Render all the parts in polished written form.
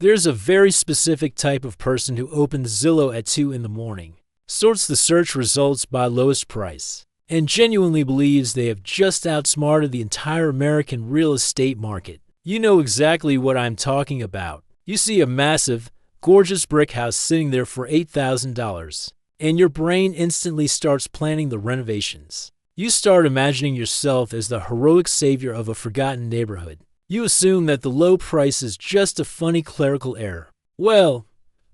There's a very specific type of person who opens Zillow at 2 in the morning, sorts the search results by lowest price, and genuinely believes they have just outsmarted the entire American real estate market. You know exactly what I'm talking about. You see a massive, gorgeous brick house sitting there for $8,000, and your brain instantly starts planning the renovations. You start imagining yourself as the heroic savior of a forgotten neighborhood. You assume that the low price is just a funny clerical error. Well,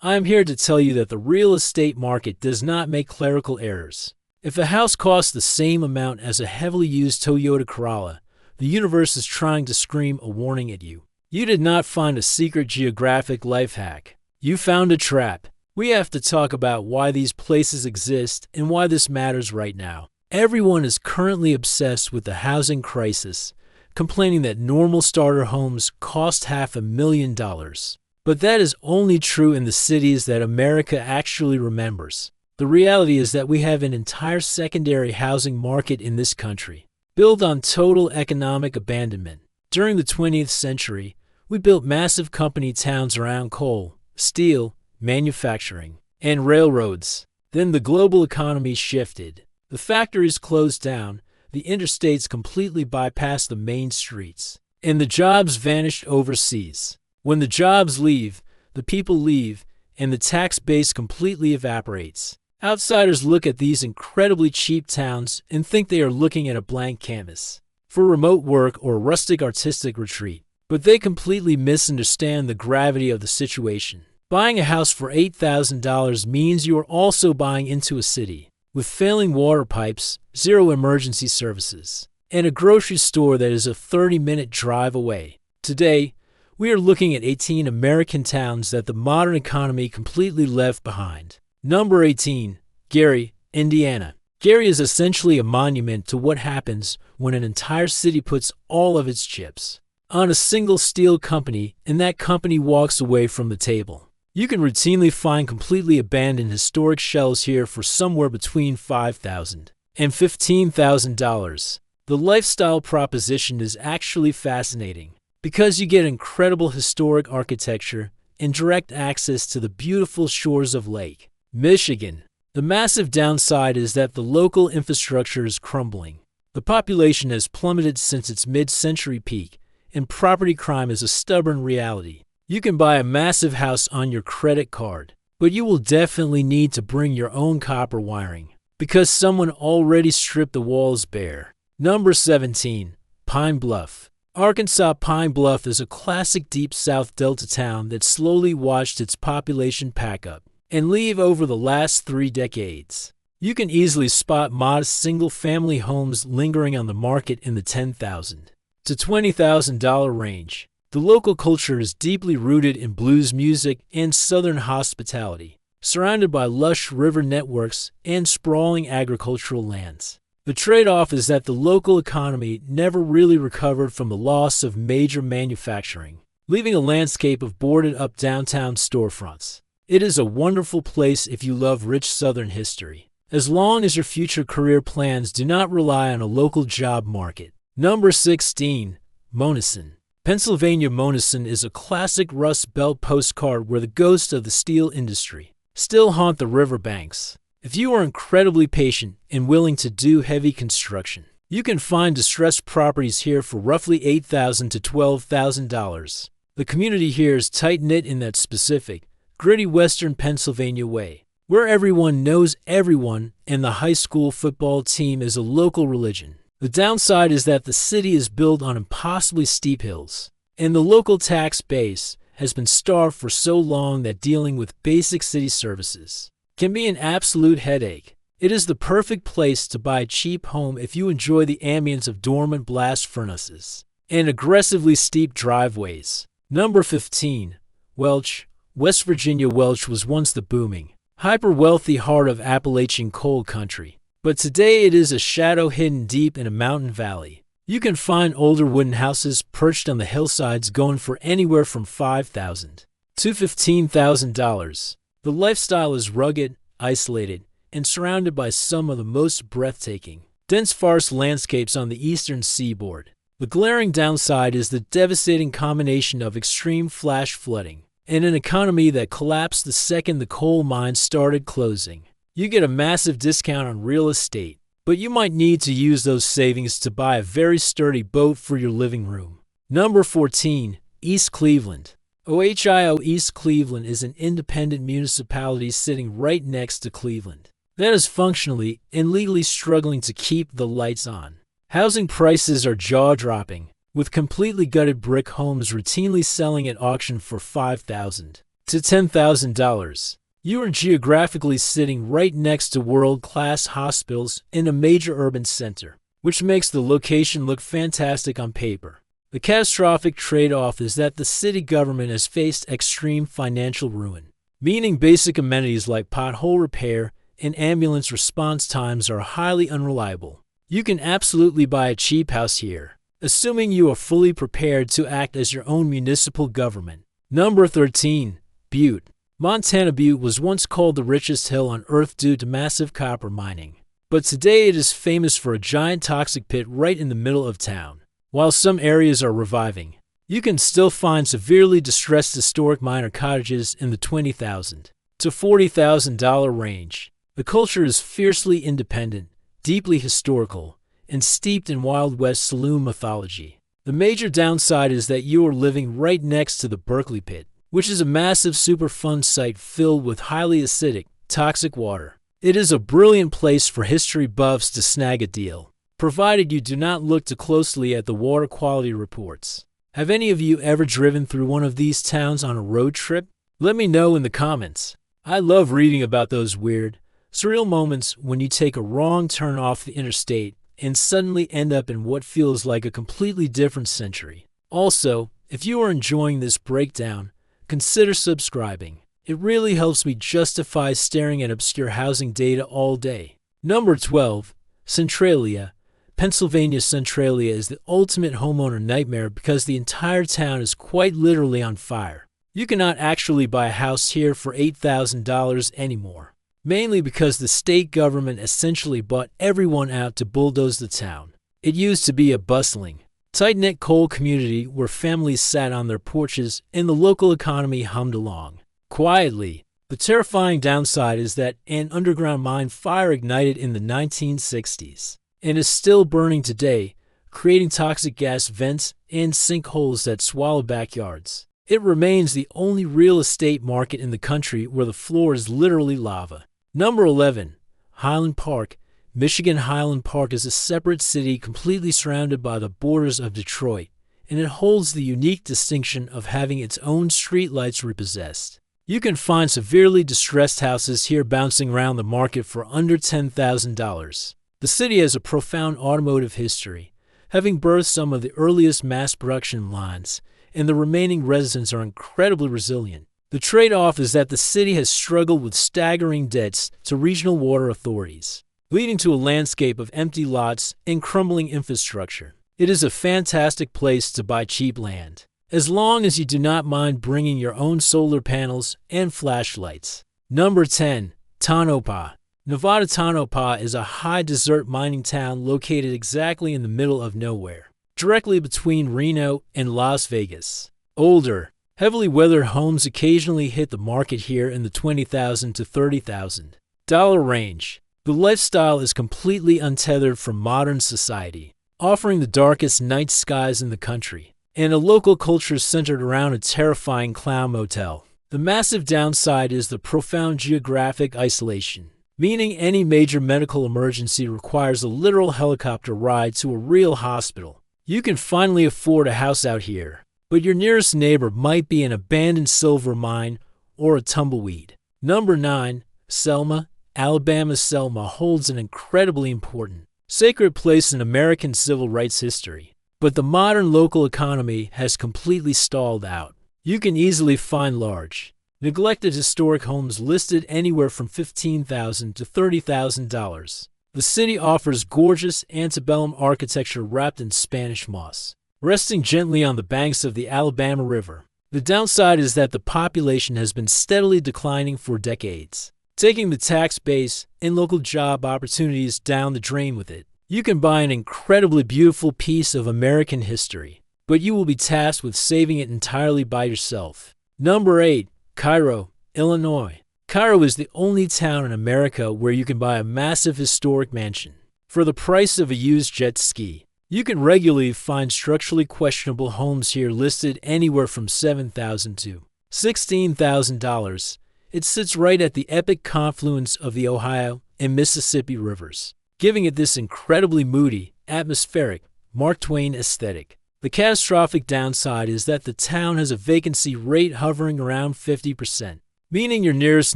I'm here to tell you that the real estate market does not make clerical errors. If a house costs the same amount as a heavily used Toyota Corolla, the universe is trying to scream a warning at you. You did not find a secret geographic life hack. You found a trap. We have to talk about why these places exist and why this matters right now. Everyone is currently obsessed with the housing crisis, complaining that normal starter homes cost $500,000. But that is only true in the cities that America actually remembers. The reality is that we have an entire secondary housing market in this country, built on total economic abandonment. During the 20th century, we built massive company towns around coal, steel, manufacturing, and railroads. Then the global economy shifted. The factories closed down, the interstates completely bypassed the main streets, and the jobs vanished overseas. When the jobs leave, the people leave, and the tax base completely evaporates. Outsiders look at these incredibly cheap towns and think they are looking at a blank canvas for remote work or rustic artistic retreat. But they completely misunderstand the gravity of the situation. Buying a house for $8,000 means you are also buying into a city with failing water pipes, zero emergency services, and a grocery store that is a 30-minute drive away. Today, we are looking at 18 American towns that the modern economy completely left behind. Number 18, Gary, Indiana. Gary is essentially a monument to what happens when an entire city puts all of its chips on a single steel company and that company walks away from the table. You can routinely find completely abandoned historic shells here for somewhere between $5,000 and $15,000. The lifestyle proposition is actually fascinating because you get incredible historic architecture and direct access to the beautiful shores of Lake Michigan. The massive downside is that the local infrastructure is crumbling. The population has plummeted since its mid-century peak, and property crime is a stubborn reality. You can buy a massive house on your credit card, but you will definitely need to bring your own copper wiring because someone already stripped the walls bare. Number 17, Pine Bluff. Arkansas. Pine Bluff is a classic deep South Delta town that slowly watched its population pack up and leave over the last 3 decades. You can easily spot modest single-family homes lingering on the market in the $10,000 to $20,000 range. The local culture is deeply rooted in blues music and southern hospitality, surrounded by lush river networks and sprawling agricultural lands. The trade-off is that the local economy never really recovered from the loss of major manufacturing, leaving a landscape of boarded-up downtown storefronts. It is a wonderful place if you love rich southern history, as long as your future career plans do not rely on a local job market. Number 16, Monessen. Pennsylvania. Monessen is a classic Rust Belt postcard where the ghosts of the steel industry still haunt the riverbanks. If you are incredibly patient and willing to do heavy construction, you can find distressed properties here for roughly $8,000 to $12,000. The community here is tight-knit in that specific, gritty western Pennsylvania way, where everyone knows everyone and the high school football team is a local religion. The downside is that the city is built on impossibly steep hills, and the local tax base has been starved for so long that dealing with basic city services can be an absolute headache. It is the perfect place to buy a cheap home if you enjoy the ambience of dormant blast furnaces and aggressively steep driveways. Number 15, Welch, West Virginia. Welch was once the booming, hyper-wealthy heart of Appalachian coal country. But today it is a shadow hidden deep in a mountain valley. You can find older wooden houses perched on the hillsides going for anywhere from $5,000 to $15,000. The lifestyle is rugged, isolated, and surrounded by some of the most breathtaking, dense forest landscapes on the eastern seaboard. The glaring downside is the devastating combination of extreme flash flooding, and an economy that collapsed the second the coal mines started closing. You get a massive discount on real estate, but you might need to use those savings to buy a very sturdy boat for your living room. Number 14. East Cleveland. Ohio East Cleveland is an independent municipality sitting right next to Cleveland that is functionally and legally struggling to keep the lights on. Housing prices are jaw-dropping, with completely gutted brick homes routinely selling at auction for $5,000 to $10,000. You are geographically sitting right next to world-class hospitals in a major urban center, which makes the location look fantastic on paper. The catastrophic trade-off is that the city government has faced extreme financial ruin, meaning basic amenities like pothole repair and ambulance response times are highly unreliable. You can absolutely buy a cheap house here, assuming you are fully prepared to act as your own municipal government. Number 13. Butte. Montana Butte was once called the richest hill on earth due to massive copper mining, but today it is famous for a giant toxic pit right in the middle of town. While some areas are reviving, you can still find severely distressed historic miner cottages in the $20,000 to $40,000 range. The culture is fiercely independent, deeply historical, and steeped in Wild West saloon mythology. The major downside is that you are living right next to the Berkeley Pit, which is a massive Superfund site filled with highly acidic, toxic water. It is a brilliant place for history buffs to snag a deal, provided you do not look too closely at the water quality reports. Have any of you ever driven through one of these towns on a road trip? Let me know in the comments. I love reading about those weird, surreal moments when you take a wrong turn off the interstate and suddenly end up in what feels like a completely different century. Also, if you are enjoying this breakdown, consider subscribing. It really helps me justify staring at obscure housing data all day. Number 12. Centralia. Pennsylvania. Centralia is the ultimate homeowner nightmare because the entire town is quite literally on fire. You cannot actually buy a house here for $8,000 anymore, mainly because the state government essentially bought everyone out to bulldoze the town. It used to be a bustling, tight-knit coal community where families sat on their porches and the local economy hummed along quietly. The terrifying downside is that an underground mine fire ignited in the 1960s and is still burning today, creating toxic gas vents and sinkholes that swallow backyards. It remains the only real estate market in the country where the floor is literally lava. Number 11. Highland Park. Michigan. Highland Park is a separate city completely surrounded by the borders of Detroit, and it holds the unique distinction of having its own streetlights repossessed. You can find severely distressed houses here bouncing around the market for under $10,000. The city has a profound automotive history, having birthed some of the earliest mass production lines, and the remaining residents are incredibly resilient. The trade-off is that the city has struggled with staggering debts to regional water authorities, leading to a landscape of empty lots and crumbling infrastructure. It is a fantastic place to buy cheap land, as long as you do not mind bringing your own solar panels and flashlights. Number 10. Tonopah. Nevada. Tonopah is a high desert mining town located exactly in the middle of nowhere, directly between Reno and Las Vegas. Older, heavily weathered homes occasionally hit the market here in the $20,000 to $30,000 range. The lifestyle is completely untethered from modern society, offering the darkest night skies in the country, and a local culture centered around a terrifying clown motel. The massive downside is the profound geographic isolation, meaning any major medical emergency requires a literal helicopter ride to a real hospital. You can finally afford a house out here, but your nearest neighbor might be an abandoned silver mine or a tumbleweed. Number 9. Selma. Alabama. Selma holds an incredibly important, sacred place in American civil rights history, but the modern local economy has completely stalled out. You can easily find large, neglected historic homes listed anywhere from $15,000 to $30,000. The city offers gorgeous antebellum architecture wrapped in Spanish moss, resting gently on the banks of the Alabama River. The downside is that the population has been steadily declining for decades, taking the tax base and local job opportunities down the drain with it. You can buy an incredibly beautiful piece of American history, but you will be tasked with saving it entirely by yourself. Number 8. Cairo, Illinois. Cairo is the only town in America where you can buy a massive historic mansion for the price of a used jet ski. You can regularly find structurally questionable homes here listed anywhere from $7,000 to $16,000. It sits right at the epic confluence of the Ohio and Mississippi rivers, giving it this incredibly moody, atmospheric, Mark Twain aesthetic. The catastrophic downside is that the town has a vacancy rate hovering around 50%, meaning your nearest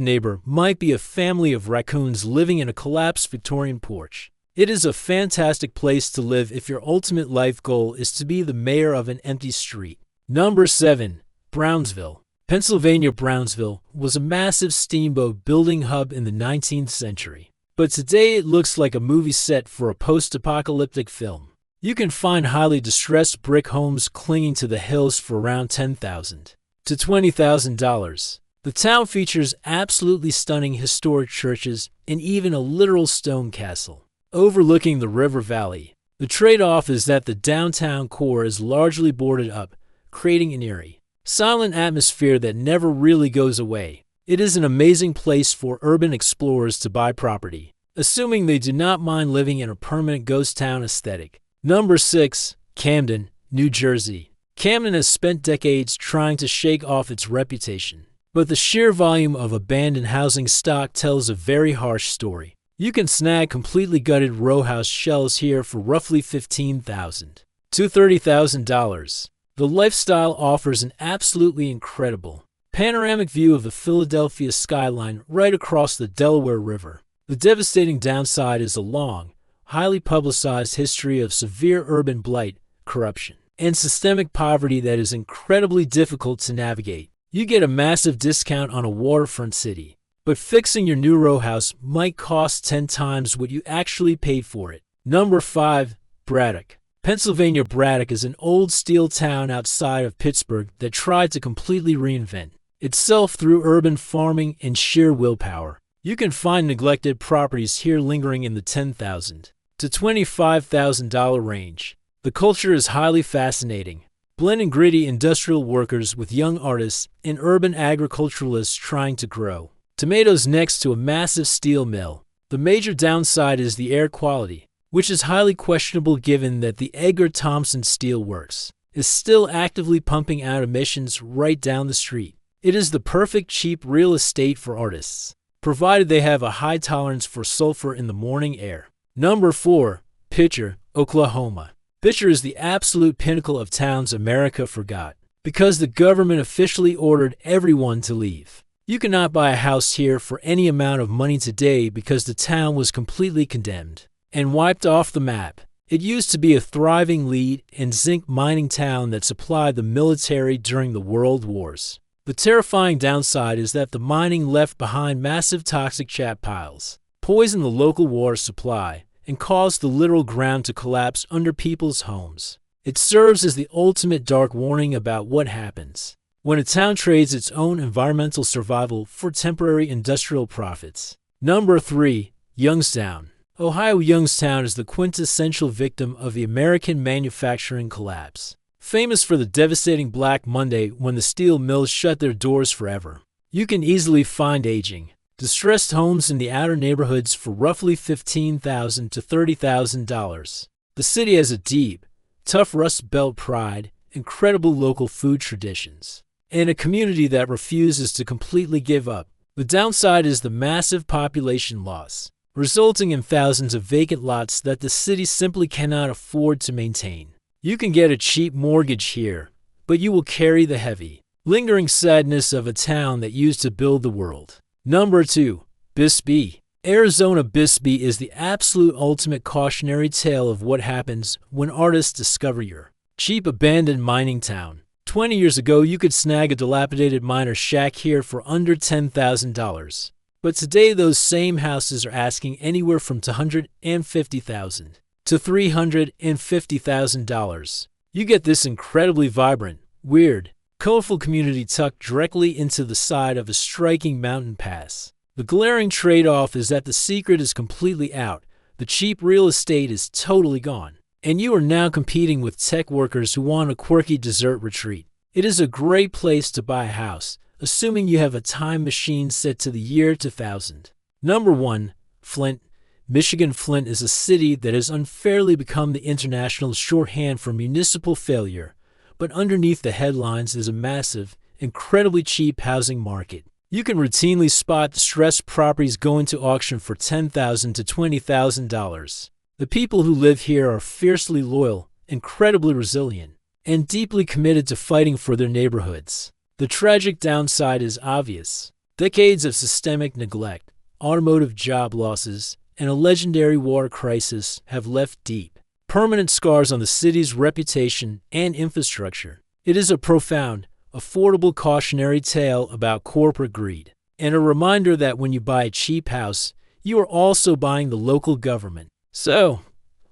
neighbor might be a family of raccoons living in a collapsed Victorian porch. It is a fantastic place to live if your ultimate life goal is to be the mayor of an empty street. Number 7. Brownsville, Pennsylvania. Brownsville was a massive steamboat building hub in the 19th century, but today it looks like a movie set for a post-apocalyptic film. You can find highly distressed brick homes clinging to the hills for around $10,000 to $20,000. The town features absolutely stunning historic churches and even a literal stone castle overlooking the river valley. The trade-off is that the downtown core is largely boarded up, creating an eerie, silent atmosphere that never really goes away. It is an amazing place for urban explorers to buy property, assuming they do not mind living in a permanent ghost town aesthetic. Number 6. Camden, New Jersey. Camden has spent decades trying to shake off its reputation, but the sheer volume of abandoned housing stock tells a very harsh story. You can snag completely gutted row house shells here for roughly $15,000 to $30,000. The lifestyle offers an absolutely incredible panoramic view of the Philadelphia skyline right across the Delaware River. The devastating downside is a long, highly publicized history of severe urban blight, corruption, and systemic poverty that is incredibly difficult to navigate. You get a massive discount on a waterfront city, but fixing your new row house might cost 10 times what you actually paid for it. Number 5. Braddock, Pennsylvania. Braddock is an old steel town outside of Pittsburgh that tried to completely reinvent itself through urban farming and sheer willpower. You can find neglected properties here lingering in the $10,000 to $25,000 range. The culture is highly fascinating, blending gritty industrial workers with young artists and urban agriculturalists trying to grow tomatoes next to a massive steel mill. The major downside is the air quality, which is highly questionable given that the Edgar Thomson Steel Works is still actively pumping out emissions right down the street. It is the perfect cheap real estate for artists, provided they have a high tolerance for sulfur in the morning air. Number 4. Picher, Oklahoma. Picher is the absolute pinnacle of towns America forgot, because the government officially ordered everyone to leave. You cannot buy a house here for any amount of money today because the town was completely condemned and wiped off the map. It used to be a thriving lead and zinc mining town that supplied the military during the World Wars. The terrifying downside is that the mining left behind massive toxic chat piles, poisoned the local water supply, and caused the literal ground to collapse under people's homes. It serves as the ultimate dark warning about what happens when a town trades its own environmental survival for temporary industrial profits. Number 3. Youngstown, Ohio. Youngstown is the quintessential victim of the American manufacturing collapse, famous for the devastating Black Monday when the steel mills shut their doors forever. You can easily find aging, distressed homes in the outer neighborhoods for roughly $15,000 to $30,000. The city has a deep, tough Rust Belt pride, incredible local food traditions, and a community that refuses to completely give up. The downside is the massive population loss, resulting in thousands of vacant lots that the city simply cannot afford to maintain. You can get a cheap mortgage here, but you will carry the heavy, lingering sadness of a town that used to build the world. Number 2. Bisbee, Arizona. Bisbee is the absolute ultimate cautionary tale of what happens when artists discover your cheap abandoned mining town. 20 years ago, you could snag a dilapidated miner's shack here for under $10,000. But today, those same houses are asking anywhere from $250,000 to $350,000. You get this incredibly vibrant, weird, colorful community tucked directly into the side of a striking mountain pass. The glaring trade-off is that the secret is completely out. The cheap real estate is totally gone, and you are now competing with tech workers who want a quirky desert retreat. It is a great place to buy a house, assuming you have a time machine set to the year 2000. Number 1. Flint, Michigan. Flint is a city that has unfairly become the international shorthand for municipal failure, but underneath the headlines is a massive, incredibly cheap housing market. You can routinely spot distressed properties going to auction for $10,000 to $20,000. The people who live here are fiercely loyal, incredibly resilient, and deeply committed to fighting for their neighborhoods. The tragic downside is obvious. Decades of systemic neglect, automotive job losses, and a legendary water crisis have left deep, permanent scars on the city's reputation and infrastructure. It is a profound, affordable cautionary tale about corporate greed, and a reminder that when you buy a cheap house, you are also buying the local government. So,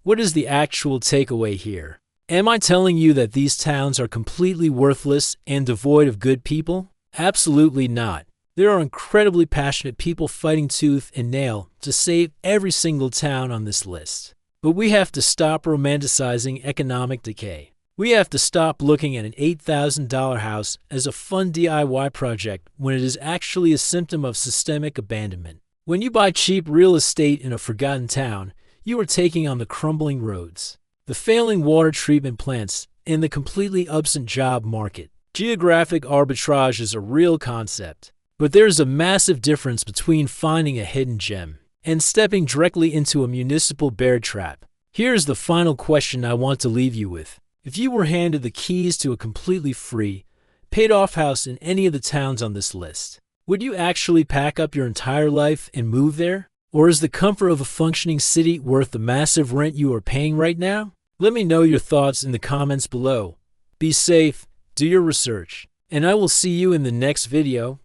what is the actual takeaway here? Am I telling you that these towns are completely worthless and devoid of good people? Absolutely not. There are incredibly passionate people fighting tooth and nail to save every single town on this list. But we have to stop romanticizing economic decay. We have to stop looking at an $8,000 house as a fun DIY project when it is actually a symptom of systemic abandonment. When you buy cheap real estate in a forgotten town, you are taking on the crumbling roads, the failing water treatment plants, and the completely absent job market. Geographic arbitrage is a real concept, but there is a massive difference between finding a hidden gem and stepping directly into a municipal bear trap. Here's the final question I want to leave you with. If you were handed the keys to a completely free, paid-off house in any of the towns on this list, would you actually pack up your entire life and move there? Or is the comfort of a functioning city worth the massive rent you are paying right now? Let me know your thoughts in the comments below. Be safe, do your research, and I will see you in the next video.